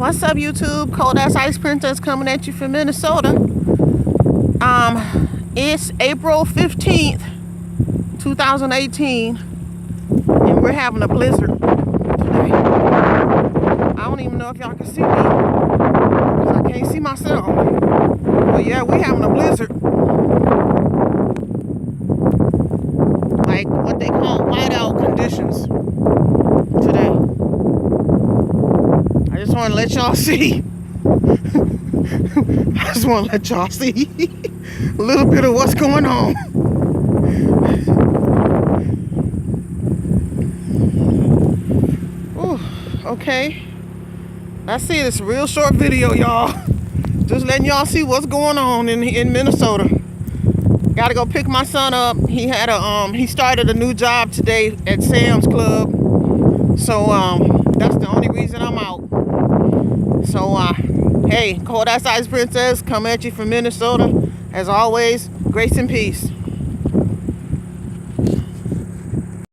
What's up, YouTube? Cold Ass Ice Princess coming at you from Minnesota. It's April 15th, 2018, and we're having a blizzard today. I don't even know if y'all can see me, because I can't see myself. But yeah, we're having a blizzard. Like what they call whiteout conditions today. I just want to let y'all see. I just want to let y'all see a little bit of what's going on. Ooh, okay. That's it. It's a real short video, y'all. Just letting y'all see what's going on in Minnesota. Gotta go pick my son up. He had he started a new job today at Sam's Club. So that's the only reason I'm out. So hey, Cold Ass Ice Princess coming at you from Minnesota. As always, grace and peace.